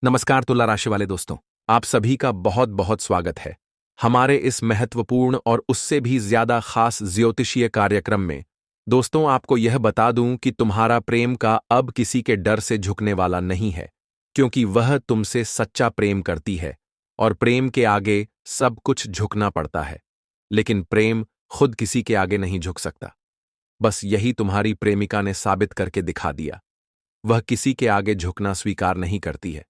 नमस्कार तुला राशि वाले दोस्तों, आप सभी का बहुत बहुत स्वागत है हमारे इस महत्वपूर्ण और उससे भी ज्यादा खास ज्योतिषीय कार्यक्रम में। दोस्तों, आपको यह बता दूं कि तुम्हारा प्रेम का अब किसी के डर से झुकने वाला नहीं है, क्योंकि वह तुमसे सच्चा प्रेम करती है और प्रेम के आगे सब कुछ झुकना पड़ता है। लेकिन प्रेम खुद किसी के आगे नहीं झुक सकता। बस यही तुम्हारी प्रेमिका ने साबित करके दिखा दिया। वह किसी के आगे झुकना स्वीकार नहीं करती है।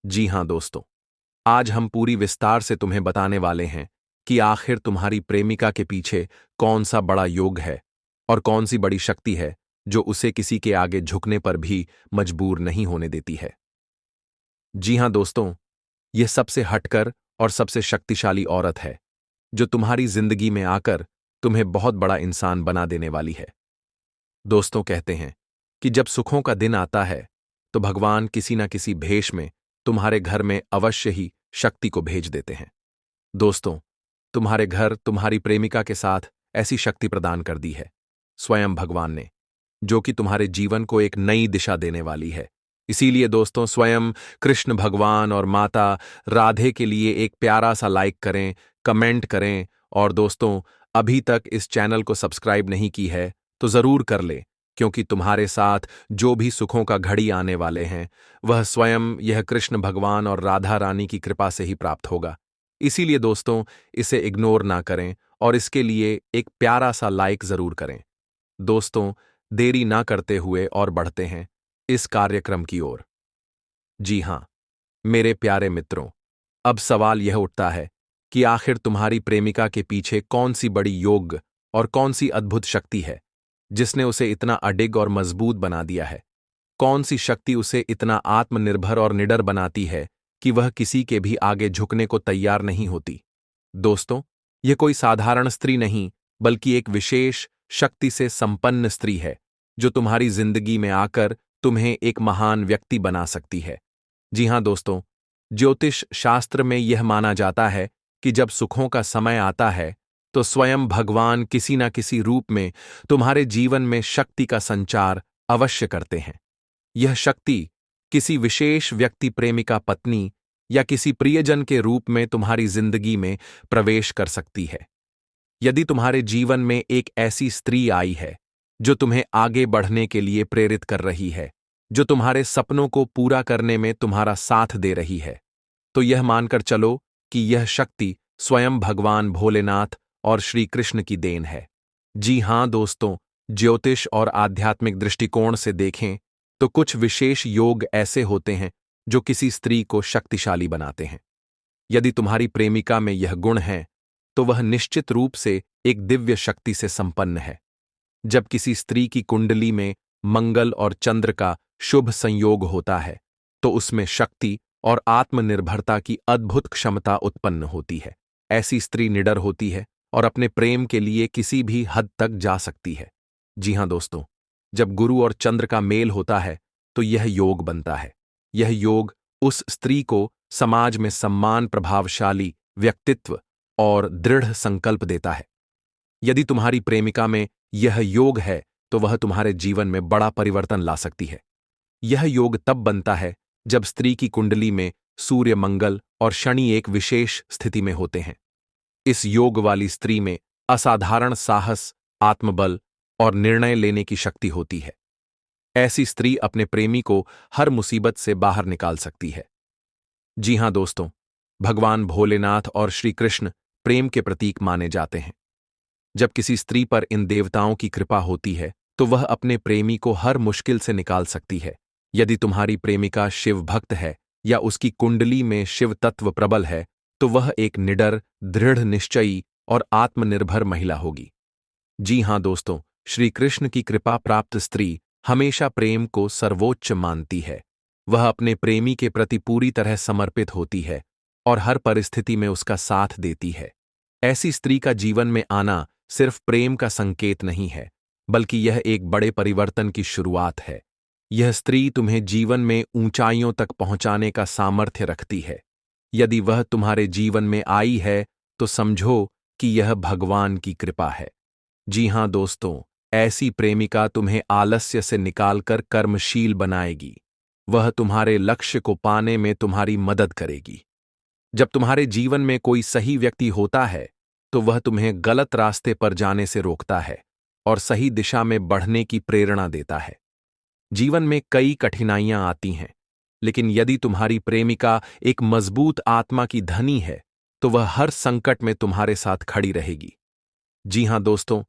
जी हां दोस्तों, आज हम पूरी विस्तार से तुम्हें बताने वाले हैं कि आखिर तुम्हारी प्रेमिका के पीछे कौन सा बड़ा योग है और कौन सी बड़ी शक्ति है जो उसे किसी के आगे झुकने पर भी मजबूर नहीं होने देती है। जी हां दोस्तों, यह सबसे हटकर और सबसे शक्तिशाली औरत है जो तुम्हारी जिंदगी में आकर तुम्हें बहुत बड़ा इंसान बना देने वाली है। दोस्तों, कहते हैं कि जब सुखों का दिन आता है तो भगवान किसी न किसी भेष में तुम्हारे घर में अवश्य ही शक्ति को भेज देते हैं। दोस्तों, तुम्हारे घर तुम्हारी प्रेमिका के साथ ऐसी शक्ति प्रदान कर दी है स्वयं भगवान ने, जो कि तुम्हारे जीवन को एक नई दिशा देने वाली है। इसीलिए दोस्तों, स्वयं कृष्ण भगवान और माता राधे के लिए एक प्यारा सा लाइक करें, कमेंट करें, और दोस्तों, अभी तक इस चैनल को सब्सक्राइब नहीं की है तो जरूर कर ले, क्योंकि तुम्हारे साथ जो भी सुखों का घड़ी आने वाले हैं वह स्वयं यह कृष्ण भगवान और राधा रानी की कृपा से ही प्राप्त होगा। इसीलिए दोस्तों, इसे इग्नोर ना करें और इसके लिए एक प्यारा सा लाइक जरूर करें। दोस्तों, देरी ना करते हुए और बढ़ते हैं इस कार्यक्रम की ओर। जी हां, मेरे प्यारे मित्रों, अब सवाल यह उठता है कि आखिर तुम्हारी प्रेमिका के पीछे कौन सी बड़ी योग और कौन सी अद्भुत शक्ति है जिसने उसे इतना अडिग और मजबूत बना दिया है। कौन सी शक्ति उसे इतना आत्मनिर्भर और निडर बनाती है कि वह किसी के भी आगे झुकने को तैयार नहीं होती। दोस्तों, यह कोई साधारण स्त्री नहीं, बल्कि एक विशेष शक्ति से संपन्न स्त्री है जो तुम्हारी जिंदगी में आकर तुम्हें एक महान व्यक्ति बना सकती है। जी हां दोस्तों, ज्योतिष शास्त्र में यह माना जाता है कि जब सुखों का समय आता है तो स्वयं भगवान किसी न किसी रूप में तुम्हारे जीवन में शक्ति का संचार अवश्य करते हैं। यह शक्ति किसी विशेष व्यक्ति, प्रेमिका, पत्नी या किसी प्रियजन के रूप में तुम्हारी जिंदगी में प्रवेश कर सकती है। यदि तुम्हारे जीवन में एक ऐसी स्त्री आई है जो तुम्हें आगे बढ़ने के लिए प्रेरित कर रही है, जो तुम्हारे सपनों को पूरा करने में तुम्हारा साथ दे रही है, तो यह मानकर चलो कि यह शक्ति स्वयं भगवान भोलेनाथ और श्री कृष्ण की देन है। जी हां दोस्तों, ज्योतिष और आध्यात्मिक दृष्टिकोण से देखें तो कुछ विशेष योग ऐसे होते हैं जो किसी स्त्री को शक्तिशाली बनाते हैं। यदि तुम्हारी प्रेमिका में यह गुण है तो वह निश्चित रूप से एक दिव्य शक्ति से संपन्न है। जब किसी स्त्री की कुंडली में मंगल और चंद्र का शुभ संयोग होता है तो उसमें शक्ति और आत्मनिर्भरता की अद्भुत क्षमता उत्पन्न होती है। ऐसी स्त्री निडर होती है और अपने प्रेम के लिए किसी भी हद तक जा सकती है। जी हां दोस्तों, जब गुरु और चंद्र का मेल होता है तो यह योग बनता है। यह योग उस स्त्री को समाज में सम्मान, प्रभावशाली व्यक्तित्व और दृढ़ संकल्प देता है। यदि तुम्हारी प्रेमिका में यह योग है तो वह तुम्हारे जीवन में बड़ा परिवर्तन ला सकती है। यह योग तब बनता है जब स्त्री की कुंडली में सूर्य, मंगल और शनि एक विशेष स्थिति में होते हैं। इस योग वाली स्त्री में असाधारण साहस, आत्मबल और निर्णय लेने की शक्ति होती है। ऐसी स्त्री अपने प्रेमी को हर मुसीबत से बाहर निकाल सकती है। जी हां दोस्तों, भगवान भोलेनाथ और श्री कृष्ण प्रेम के प्रतीक माने जाते हैं। जब किसी स्त्री पर इन देवताओं की कृपा होती है तो वह अपने प्रेमी को हर मुश्किल से निकाल सकती है। यदि तुम्हारी प्रेमिका शिव भक्त है या उसकी कुंडली में शिव तत्व प्रबल है तो वह एक निडर, दृढ़ निश्चयी और आत्मनिर्भर महिला होगी। जी हां दोस्तों, श्री कृष्ण की कृपा प्राप्त स्त्री हमेशा प्रेम को सर्वोच्च मानती है। वह अपने प्रेमी के प्रति पूरी तरह समर्पित होती है और हर परिस्थिति में उसका साथ देती है। ऐसी स्त्री का जीवन में आना सिर्फ प्रेम का संकेत नहीं है, बल्कि यह एक बड़े परिवर्तन की शुरुआत है। यह स्त्री तुम्हें जीवन में ऊंचाइयों तक पहुंचाने का सामर्थ्य रखती है। यदि वह तुम्हारे जीवन में आई है तो समझो कि यह भगवान की कृपा है। जी हां दोस्तों, ऐसी प्रेमिका तुम्हें आलस्य से निकालकर कर्मशील बनाएगी। वह तुम्हारे लक्ष्य को पाने में तुम्हारी मदद करेगी। जब तुम्हारे जीवन में कोई सही व्यक्ति होता है तो वह तुम्हें गलत रास्ते पर जाने से रोकता है और सही दिशा में बढ़ने की प्रेरणा देता है। जीवन में कई कठिनाइयां आती हैं, लेकिन यदि तुम्हारी प्रेमिका एक मजबूत आत्मा की धनी है तो वह हर संकट में तुम्हारे साथ खड़ी रहेगी। जी हां दोस्तों,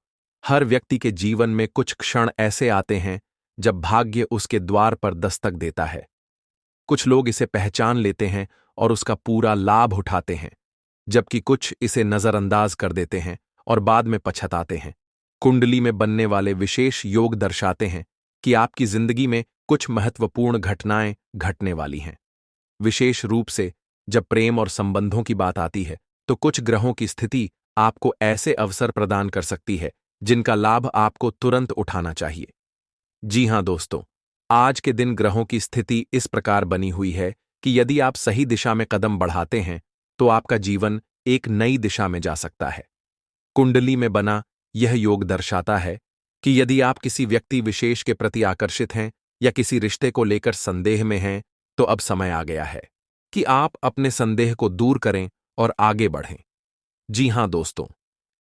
हर व्यक्ति के जीवन में कुछ क्षण ऐसे आते हैं जब भाग्य उसके द्वार पर दस्तक देता है। कुछ लोग इसे पहचान लेते हैं और उसका पूरा लाभ उठाते हैं, जबकि कुछ इसे नजरअंदाज कर देते हैं और बाद में पछताते हैं। कुंडली में बनने वाले विशेष योग दर्शाते हैं कि आपकी जिंदगी में कुछ महत्वपूर्ण घटनाएं घटने वाली हैं। विशेष रूप से जब प्रेम और संबंधों की बात आती है तो कुछ ग्रहों की स्थिति आपको ऐसे अवसर प्रदान कर सकती है जिनका लाभ आपको तुरंत उठाना चाहिए। जी हां दोस्तों, आज के दिन ग्रहों की स्थिति इस प्रकार बनी हुई है कि यदि आप सही दिशा में कदम बढ़ाते हैं तो आपका जीवन एक नई दिशा में जा सकता है। कुंडली में बना यह योग दर्शाता है कि यदि आप किसी व्यक्ति विशेष के प्रति आकर्षित हैं या किसी रिश्ते को लेकर संदेह में हैं, तो अब समय आ गया है कि आप अपने संदेह को दूर करें और आगे बढ़ें। जी हां दोस्तों,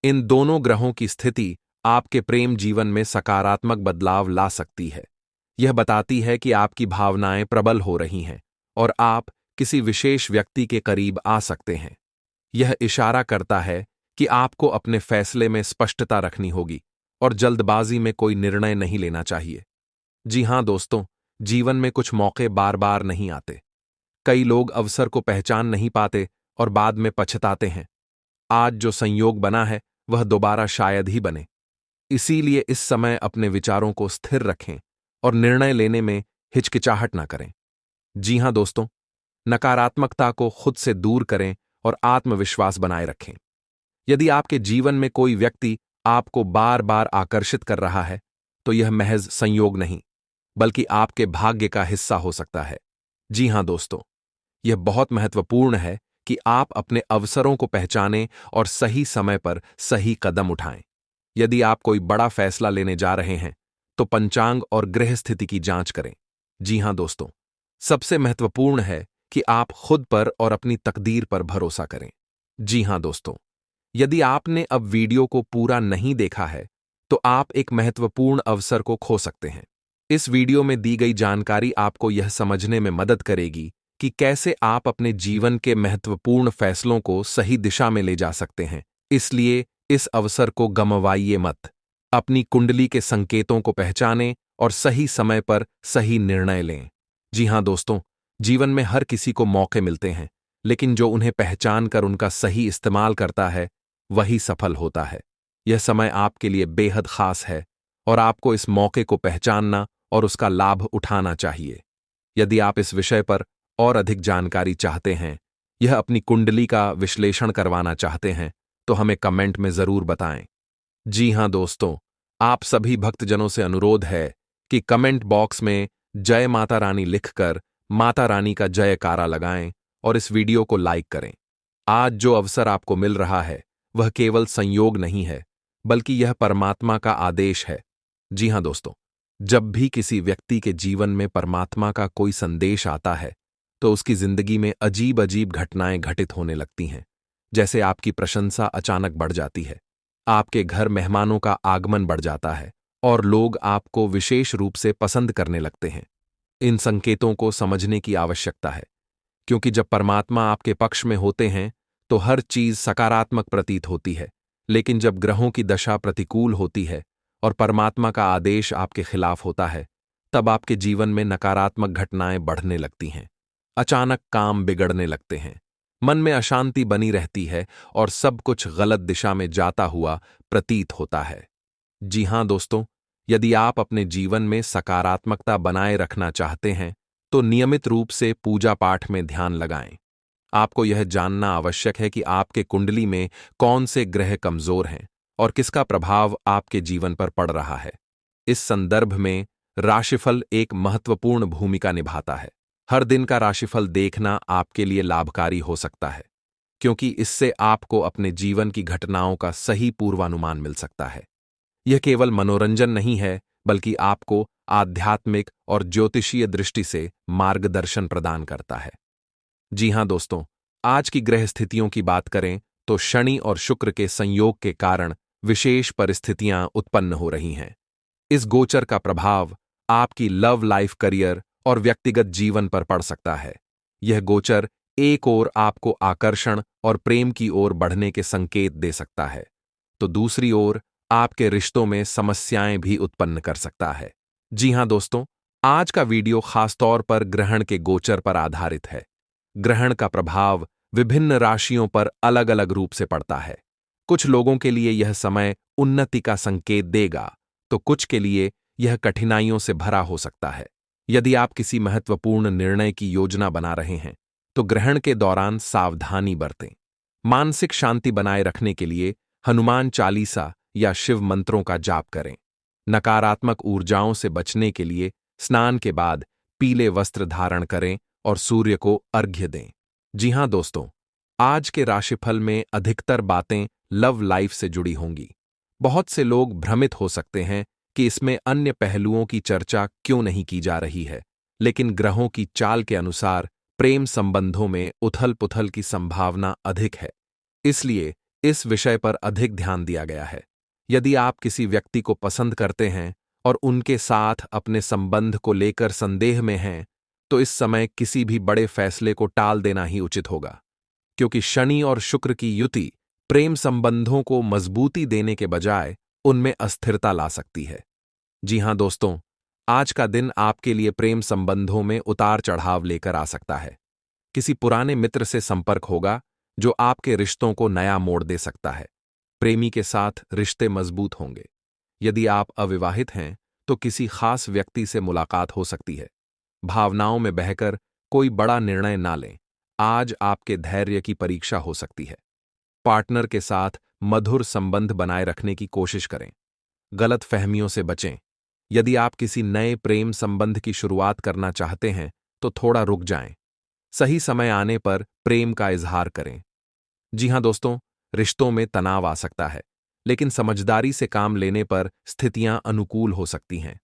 इन दोनों ग्रहों की स्थिति आपके प्रेम जीवन में सकारात्मक बदलाव ला सकती है। यह बताती है कि आपकी भावनाएं प्रबल हो रही हैं और आप किसी विशेष व्यक्ति के करीब आ सकते हैं। यह इशारा करता है कि आपको अपने फैसले में स्पष्टता रखनी होगी और जल्दबाजी में कोई निर्णय नहीं लेना चाहिए। जी हां दोस्तों, जीवन में कुछ मौके बार बार नहीं आते। कई लोग अवसर को पहचान नहीं पाते और बाद में पछताते हैं। आज जो संयोग बना है वह दोबारा शायद ही बने। इसीलिए इस समय अपने विचारों को स्थिर रखें और निर्णय लेने में हिचकिचाहट ना करें। जी हां दोस्तों, नकारात्मकता को खुद से दूर करें और आत्मविश्वास बनाए रखें। यदि आपके जीवन में कोई व्यक्ति आपको बार बार आकर्षित कर रहा है तो यह महज संयोग नहीं, बल्कि आपके भाग्य का हिस्सा हो सकता है। जी हां दोस्तों, यह बहुत महत्वपूर्ण है कि आप अपने अवसरों को पहचानें और सही समय पर सही कदम उठाएं। यदि आप कोई बड़ा फैसला लेने जा रहे हैं तो पंचांग और ग्रह स्थिति की जांच करें। जी हां दोस्तों, सबसे महत्वपूर्ण है कि आप खुद पर और अपनी तकदीर पर भरोसा करें। जी हां दोस्तों, यदि आपने अब वीडियो को पूरा नहीं देखा है तो आप एक महत्वपूर्ण अवसर को खो सकते हैं। इस वीडियो में दी गई जानकारी आपको यह समझने में मदद करेगी कि कैसे आप अपने जीवन के महत्वपूर्ण फैसलों को सही दिशा में ले जा सकते हैं। इसलिए इस अवसर को गंवाइए मत। अपनी कुंडली के संकेतों को पहचानें और सही समय पर सही निर्णय लें। जी हां दोस्तों, जीवन में हर किसी को मौके मिलते हैं, लेकिन जो उन्हें पहचान कर उनका सही इस्तेमाल करता है वही सफल होता है। यह समय आपके लिए बेहद खास है और आपको इस मौके को पहचानना और उसका लाभ उठाना चाहिए। यदि आप इस विषय पर और अधिक जानकारी चाहते हैं, यह अपनी कुंडली का विश्लेषण करवाना चाहते हैं, तो हमें कमेंट में जरूर बताएं। जी हां दोस्तों, आप सभी भक्तजनों से अनुरोध है कि कमेंट बॉक्स में जय माता रानी लिखकर माता रानी का जयकारा लगाएं और इस वीडियो को लाइक करें। आज जो अवसर आपको मिल रहा है वह केवल संयोग नहीं है, बल्कि यह परमात्मा का आदेश है। जी हां दोस्तों, जब भी किसी व्यक्ति के जीवन में परमात्मा का कोई संदेश आता है तो उसकी जिंदगी में अजीब अजीब घटनाएं घटित होने लगती हैं। जैसे आपकी प्रशंसा अचानक बढ़ जाती है, आपके घर मेहमानों का आगमन बढ़ जाता है और लोग आपको विशेष रूप से पसंद करने लगते हैं। इन संकेतों को समझने की आवश्यकता है, क्योंकि जब परमात्मा आपके पक्ष में होते हैं तो हर चीज सकारात्मक प्रतीत होती है, लेकिन जब ग्रहों की दशा प्रतिकूल होती है और परमात्मा का आदेश आपके खिलाफ होता है, तब आपके जीवन में नकारात्मक घटनाएं बढ़ने लगती हैं। अचानक काम बिगड़ने लगते हैं, मन में अशांति बनी रहती है और सब कुछ गलत दिशा में जाता हुआ प्रतीत होता है। जी हां दोस्तों, यदि आप अपने जीवन में सकारात्मकता बनाए रखना चाहते हैं तो नियमित रूप से पूजा पाठ में ध्यान लगाएं। आपको यह जानना आवश्यक है कि आपके कुंडली में कौन से ग्रह कमजोर हैं और किसका प्रभाव आपके जीवन पर पड़ रहा है। इस संदर्भ में राशिफल एक महत्वपूर्ण भूमिका निभाता है। हर दिन का राशिफल देखना आपके लिए लाभकारी हो सकता है, क्योंकि इससे आपको अपने जीवन की घटनाओं का सही पूर्वानुमान मिल सकता है। यह केवल मनोरंजन नहीं है, बल्कि आपको आध्यात्मिक और ज्योतिषीय दृष्टि से मार्गदर्शन प्रदान करता है। जी हां दोस्तों, आज की ग्रह स्थितियों की बात करें तो शनि और शुक्र के संयोग के कारण विशेष परिस्थितियां उत्पन्न हो रही हैं। इस गोचर का प्रभाव आपकी लव लाइफ, करियर और व्यक्तिगत जीवन पर पड़ सकता है। यह गोचर एक ओर आपको आकर्षण और प्रेम की ओर बढ़ने के संकेत दे सकता है, तो दूसरी ओर आपके रिश्तों में समस्याएं भी उत्पन्न कर सकता है। जी हां दोस्तों, आज का वीडियो खासतौर पर ग्रहण के गोचर पर आधारित है। ग्रहण का प्रभाव विभिन्न राशियों पर अलग अलग रूप से पड़ता है। कुछ लोगों के लिए यह समय उन्नति का संकेत देगा, तो कुछ के लिए यह कठिनाइयों से भरा हो सकता है। यदि आप किसी महत्वपूर्ण निर्णय की योजना बना रहे हैं, तो ग्रहण के दौरान सावधानी बरतें। मानसिक शांति बनाए रखने के लिए हनुमान चालीसा या शिव मंत्रों का जाप करें। नकारात्मक ऊर्जाओं से बचने के लिए स्नान के बाद पीले वस्त्र धारण करें और सूर्य को अर्घ्य दें। जी हां दोस्तों, आज के राशिफल में अधिकतर बातें लव लाइफ से जुड़ी होंगी। बहुत से लोग भ्रमित हो सकते हैं कि इसमें अन्य पहलुओं की चर्चा क्यों नहीं की जा रही है, लेकिन ग्रहों की चाल के अनुसार प्रेम संबंधों में उथल-पुथल की संभावना अधिक है। इसलिए इस विषय पर अधिक ध्यान दिया गया है। यदि आप किसी व्यक्ति को पसंद करते हैं और उनके साथ अपने संबंध को लेकर संदेह में हैं, तो इस समय किसी भी बड़े फैसले को टाल देना ही उचित होगा, क्योंकि शनि और शुक्र की युति प्रेम संबंधों को मजबूती देने के बजाय उनमें अस्थिरता ला सकती है। जी हां दोस्तों, आज का दिन आपके लिए प्रेम संबंधों में उतार चढ़ाव लेकर आ सकता है। किसी पुराने मित्र से संपर्क होगा जो आपके रिश्तों को नया मोड़ दे सकता है। प्रेमी के साथ रिश्ते मजबूत होंगे। यदि आप अविवाहित हैं, तो किसी खास व्यक्ति से मुलाकात हो सकती है। भावनाओं में बहकर कोई बड़ा निर्णय ना लें। आज आपके धैर्य की परीक्षा हो सकती है। पार्टनर के साथ मधुर संबंध बनाए रखने की कोशिश करें। गलत फहमियों से बचें। यदि आप किसी नए प्रेम संबंध की शुरुआत करना चाहते हैं, तो थोड़ा रुक जाएं। सही समय आने पर प्रेम का इजहार करें। जी हां दोस्तों, रिश्तों में तनाव आ सकता है, लेकिन समझदारी से काम लेने पर स्थितियां अनुकूल हो सकती हैं।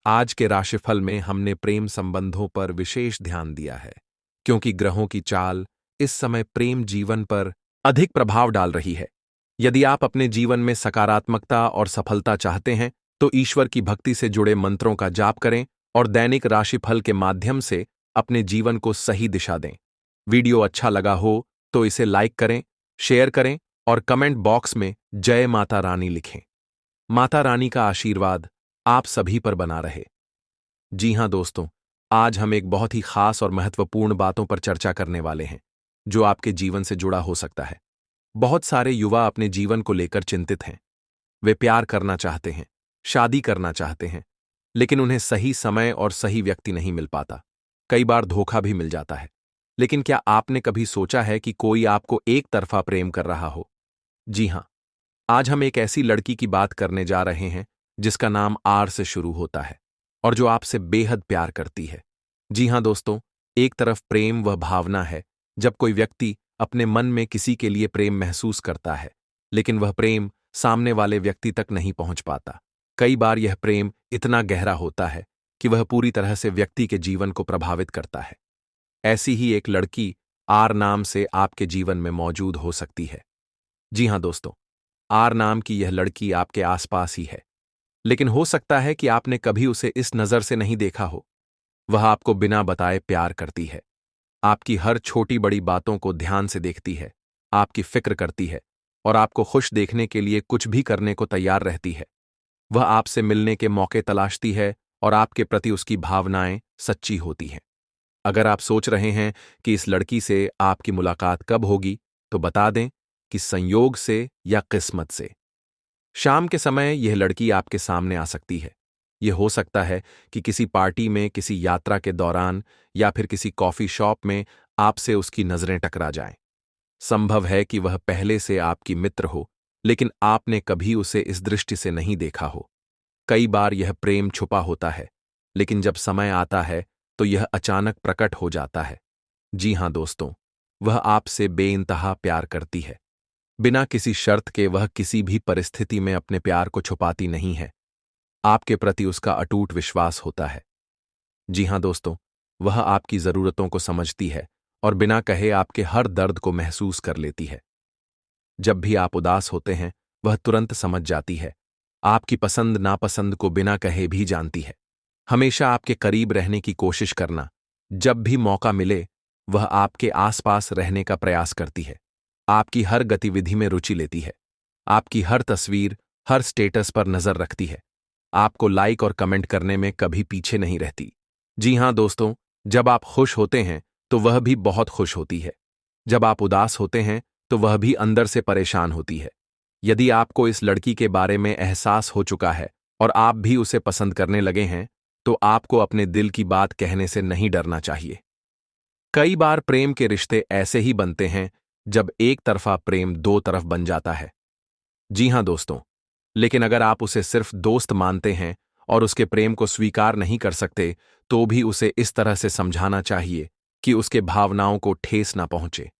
आज के राशिफल में हमने प्रेम संबंधों पर विशेष ध्यान दिया है, क्योंकि ग्रहों की चाल इस समय प्रेम जीवन पर अधिक प्रभाव डाल रही है। यदि आप अपने जीवन में सकारात्मकता और सफलता चाहते हैं, तो ईश्वर की भक्ति से जुड़े मंत्रों का जाप करें और दैनिक राशिफल के माध्यम से अपने जीवन को सही दिशा दें। वीडियो अच्छा लगा हो तो इसे लाइक करें, शेयर करें और कमेंट बॉक्स में जय माता रानी लिखें। माता रानी का आशीर्वाद आप सभी पर बना रहे। जी हां दोस्तों, आज हम एक बहुत ही खास और महत्वपूर्ण बातों पर चर्चा करने वाले हैं, जो आपके जीवन से जुड़ा हो सकता है। बहुत सारे युवा अपने जीवन को लेकर चिंतित हैं। वे प्यार करना चाहते हैं, शादी करना चाहते हैं, लेकिन उन्हें सही समय और सही व्यक्ति नहीं मिल पाता। कई बार धोखा भी मिल जाता है। लेकिन क्या आपने कभी सोचा है कि कोई आपको एक तरफा प्रेम कर रहा हो? जी हां, आज हम एक ऐसी लड़की की बात करने जा रहे हैं जिसका नाम आर से शुरू होता है और जो आपसे बेहद प्यार करती है। जी हां दोस्तों, एक तरफ प्रेम वह भावना है जब कोई व्यक्ति अपने मन में किसी के लिए प्रेम महसूस करता है, लेकिन वह प्रेम सामने वाले व्यक्ति तक नहीं पहुंच पाता। कई बार यह प्रेम इतना गहरा होता है कि वह पूरी तरह से व्यक्ति के जीवन को प्रभावित करता है। ऐसी ही एक लड़की आर नाम से आपके जीवन में मौजूद हो सकती है। जी हां दोस्तों, आर नाम की यह लड़की आपके आसपास ही है, लेकिन हो सकता है कि आपने कभी उसे इस नजर से नहीं देखा हो। वह आपको बिना बताए प्यार करती है, आपकी हर छोटी बड़ी बातों को ध्यान से देखती है, आपकी फिक्र करती है और आपको खुश देखने के लिए कुछ भी करने को तैयार रहती है। वह आपसे मिलने के मौके तलाशती है और आपके प्रति उसकी भावनाएं सच्ची होती हैं। अगर आप सोच रहे हैं कि इस लड़की से आपकी मुलाकात कब होगी, तो बता दें कि संयोग से या किस्मत से। शाम के समय यह लड़की आपके सामने आ सकती है। यह हो सकता है कि किसी पार्टी में, किसी यात्रा के दौरान या फिर किसी कॉफी शॉप में आपसे उसकी नजरें टकरा जाएं। संभव है कि वह पहले से आपकी मित्र हो, लेकिन आपने कभी उसे इस दृष्टि से नहीं देखा हो। कई बार यह प्रेम छुपा होता है, लेकिन जब समय आता है तो यह अचानक प्रकट हो जाता है। जी हां दोस्तों, वह आपसे बेइंतहा प्यार करती है। बिना किसी शर्त के वह किसी भी परिस्थिति में अपने प्यार को छुपाती नहीं है। आपके प्रति उसका अटूट विश्वास होता है। जी हाँ दोस्तों, वह आपकी जरूरतों को समझती है और बिना कहे आपके हर दर्द को महसूस कर लेती है। जब भी आप उदास होते हैं, वह तुरंत समझ जाती है। आपकी पसंद नापसंद को बिना कहे भी जानती है। हमेशा आपके करीब रहने की कोशिश करना, जब भी मौका मिले वह आपके आसपास रहने का प्रयास करती है। आपकी हर गतिविधि में रुचि लेती है। आपकी हर तस्वीर, हर स्टेटस पर नजर रखती है। आपको लाइक और कमेंट करने में कभी पीछे नहीं रहती। जी हां दोस्तों, जब आप खुश होते हैं तो वह भी बहुत खुश होती है। जब आप उदास होते हैं तो वह भी अंदर से परेशान होती है। यदि आपको इस लड़की के बारे में एहसास हो चुका है और आप भी उसे पसंद करने लगे हैं, तो आपको अपने दिल की बात कहने से नहीं डरना चाहिए। कई बार प्रेम के रिश्ते ऐसे ही बनते हैं जब एक तरफा प्रेम दो तरफ बन जाता है। जी हां दोस्तों, लेकिन अगर आप उसे सिर्फ दोस्त मानते हैं और उसके प्रेम को स्वीकार नहीं कर सकते, तो भी उसे इस तरह से समझाना चाहिए कि उसके भावनाओं को ठेस ना पहुंचे।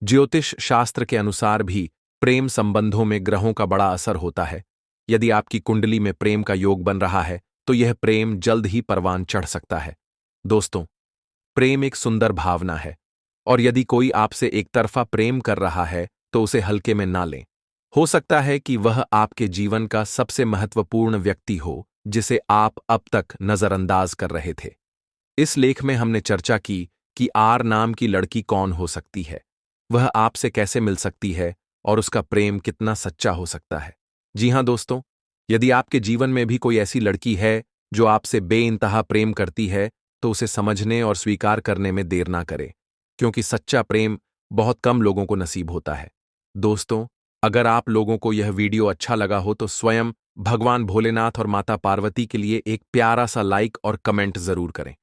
ज्योतिष शास्त्र के अनुसार भी प्रेम संबंधों में ग्रहों का बड़ा असर होता है। यदि आपकी कुंडली में प्रेम का योग बन रहा है तो यह प्रेम जल्द ही परवान चढ़ सकता है। दोस्तों, प्रेम एक सुंदर भावना है और यदि कोई आपसे एक तरफा प्रेम कर रहा है तो उसे हल्के में ना लें। हो सकता है कि वह आपके जीवन का सबसे महत्वपूर्ण व्यक्ति हो जिसे आप अब तक नजरअंदाज कर रहे थे। इस लेख में हमने चर्चा की कि आर नाम की लड़की कौन हो सकती है, वह आपसे कैसे मिल सकती है और उसका प्रेम कितना सच्चा हो सकता है। जी हां दोस्तों, यदि आपके जीवन में भी कोई ऐसी लड़की है जो आपसे बेइंतहा प्रेम करती है, तो उसे समझने और स्वीकार करने में देर ना करें, क्योंकि सच्चा प्रेम बहुत कम लोगों को नसीब होता है। दोस्तों, अगर आप लोगों को यह वीडियो अच्छा लगा हो तो स्वयं भगवान भोलेनाथ और माता पार्वती के लिए एक प्यारा सा लाइक और कमेंट जरूर करें।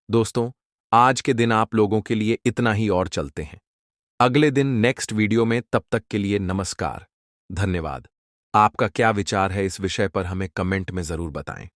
दोस्तों, आज के दिन आप लोगों के लिए इतना ही और चलते हैं। अगले दिन नेक्स्ट वीडियो में, तब तक के लिए नमस्कार, धन्यवाद। आपका क्या विचार है इस विषय पर हमें कमेंट में जरूर बताएं।